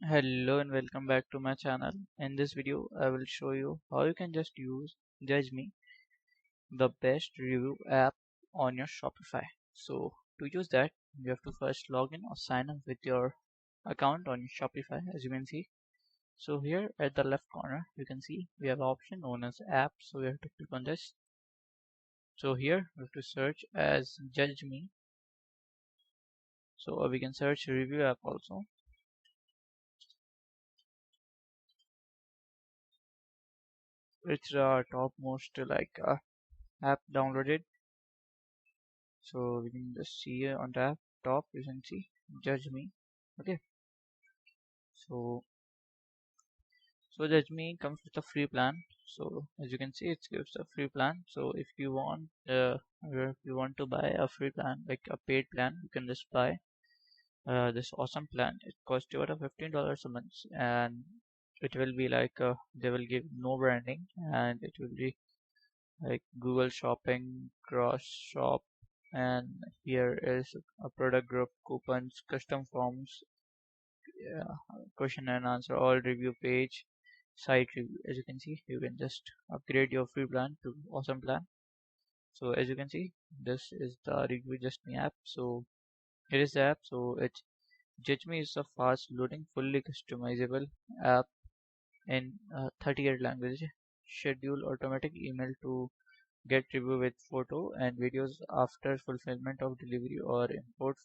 Hello and welcome back to my channel. In this video, I will show you how you can just use Judge.me, the best review app on your Shopify. So to use that, you have to first log in or sign up with your account on your Shopify, as you can see. So here at the left corner, you can see we have an option known as app. So we have to click on this. So here we have to search as Judge.me. So we can search review app also. It's the topmost app downloaded. So we can just see here on the top you can see Judge.me. Okay, so Judge.me comes with a free plan. So as you can see, it gives a free plan. So if you want to buy a free plan, like a paid plan, you can just buy this awesome plan. It costs you about $15 a month, and it will be they will give no branding, and it will be like Google Shopping, Cross Shop, and here is a product group, coupons, custom forms, question and answer, all review page, site review. As you can see, you can just upgrade your free plan to awesome plan. So as you can see, this is the review just me app. So here is the app. So it's Judge.me is a fast loading, fully customizable app in 38 languages. Schedule automatic email to get review with photo and videos after fulfillment of delivery, or import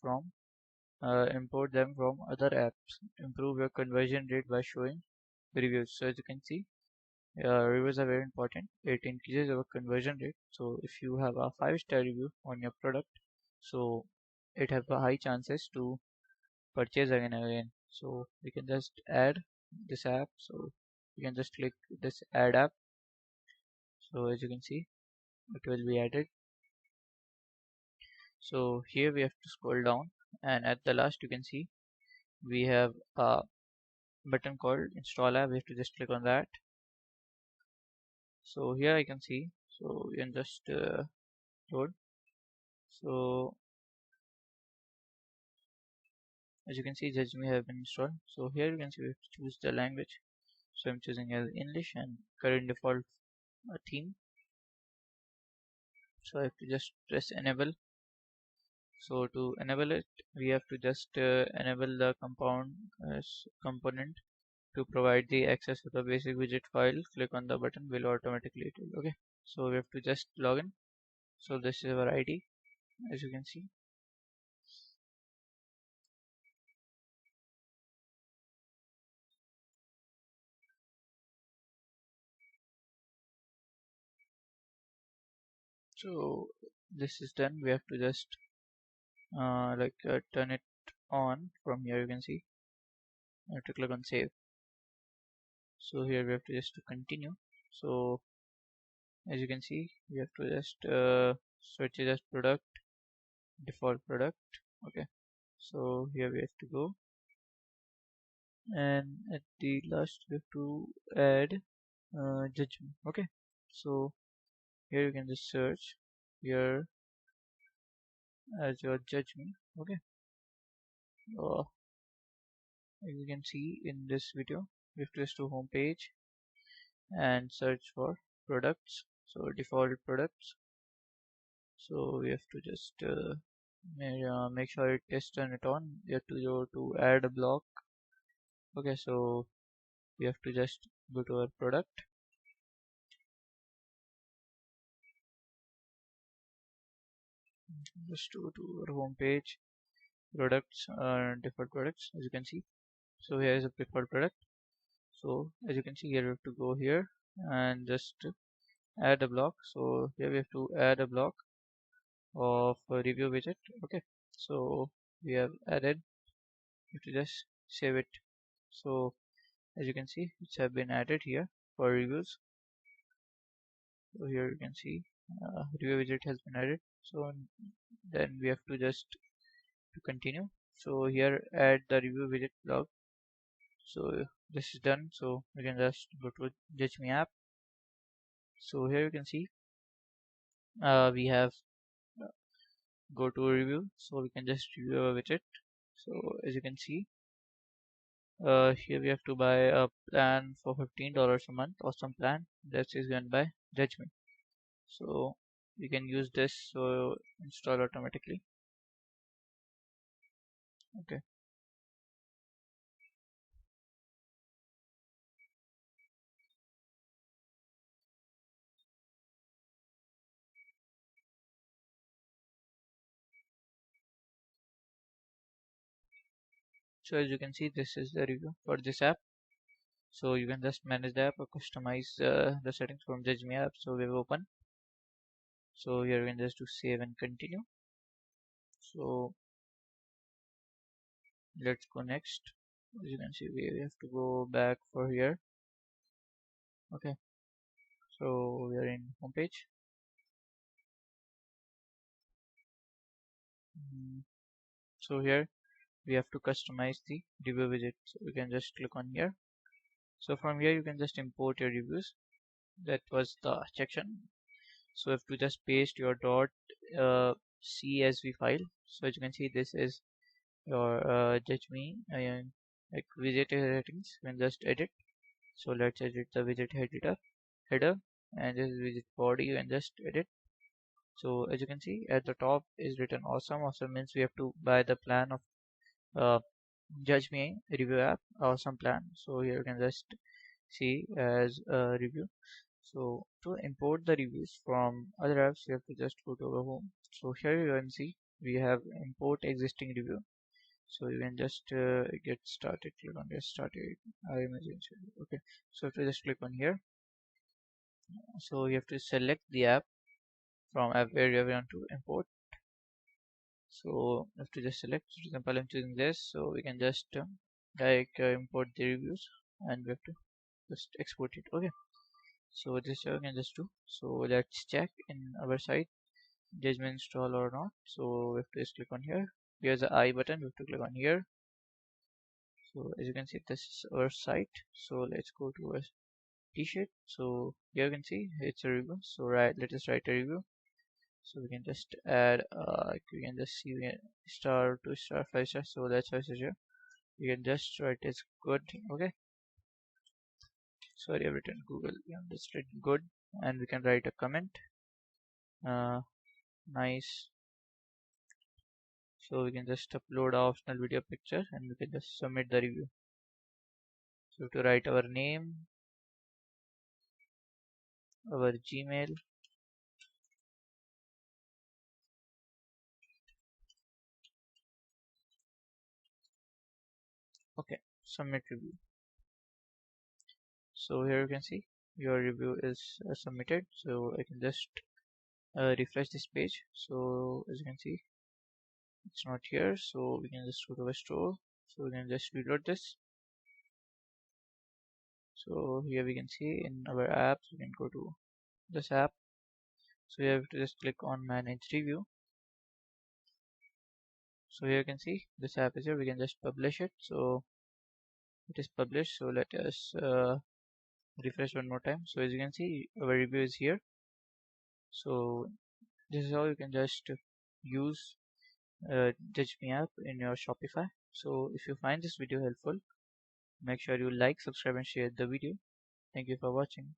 them from other apps. Improve your conversion rate by showing reviews. So as you can see, reviews are very important. It increases your conversion rate. So if you have a 5-star review on your product, so it have a high chances to purchase again and again. So we can just add this app. So you can just click this add app. So as you can see, it will be added. So here we have to scroll down, and at the last you can see we have a button called install app. We have to just click on that. So here I can see, so you can just load. So as you can see, Judge.me have been installed. So here you can see we have to choose the language. So I'm choosing as English and current default theme. So I have to just press enable. So to enable it, we have to just enable the component to provide the access to the basic widget file. Click on the button, will automatically do. Okay, so we have to just log in. So this is our ID, as you can see. So this is done. We have to just turn it on. From here you can see I have to click on save. So here we have to just to continue. So as you can see, we have to just search it as product, default product. Okay, so here we have to go, and at the last we have to add Judge.me. Okay, so here you can just search here as your Judge.me. Okay, uh, as you can see in this video, we have to just to home page and search for products. So default products. So we have to just make sure it is turn it on. You have to go to add a block. Okay, so we have to just go to our product. Just go to our home page, products, default products, as you can see. So here is a default product. So as you can see here, we have to go here and just add a block. So here we have to add a block of a review widget. Okay, so we have added. You have to just save it. So as you can see, it's have been added here for reviews. So here you can see review widget has been added. So then we have to just to continue. So here add the review widget blog. So this is done. So we can just go to Judge.me app. So here you can see we have go to review. So we can just review a widget. So as you can see, Here we have to buy a plan for $15 a month, awesome plan that is given by Judge.me. So we can use this, so install automatically. Okay. So as you can see, this is the review for this app. So you can just manage the app or customize the settings from Judge.me app. So we have open. So here we can just do save and continue. So let's go next. As you can see, we have to go back for here. Okay. So we are in homepage. So here we have to customize the review widget. So we can just click on here. So from here you can just import your reviews. That was the section. So you have to just paste your .csv file. So as you can see, this is your Judge.me and like widget settings. You can just edit. So let's edit the widget header, and this widget body you can just edit. So as you can see, at the top is written awesome. Awesome means we have to buy the plan of uh, Judge.me review app, awesome plan. So here you can just see as a review. So to import the reviews from other apps, you have to just go to our home. So here you can see we have import existing review. So you can just get started. Click on get started. I imagine. Okay. So if you just click on here, so you have to select the app from app where you want to import. So you have to just select. For example, I'm choosing this, so we can just import the reviews, and we have to just export it. Okay. So this you can just do. So let's check in our site Judge.me install or not. So we have to just click on here. Here's the I button. We have to click on here. So as you can see, this is our site. So let's go to our t-shirt. So here you can see it's a review. So let us write a review. So we can just add we can just see star, 2 star, 5 star. So that's why here you can just write it's good. Okay. Sorry, I've written Google. Yeah, just write good, and we can write a comment. Nice. So we can just upload our optional video picture, and we can just submit the review. So to write our name, our Gmail. Okay, submit review. So here you can see your review is submitted. So I can just refresh this page. So as you can see, it's not here. So we can just go to our store. So we can just reload this. So here we can see in our apps, we can go to this app. So you have to just click on manage review. So here you can see this app is here. We can just publish it. So it is published. So let us refresh one more time. So as you can see, our review is here. So this is how you can just use Judge.me app in your Shopify. So if you find this video helpful, make sure you like, subscribe and share the video. Thank you for watching.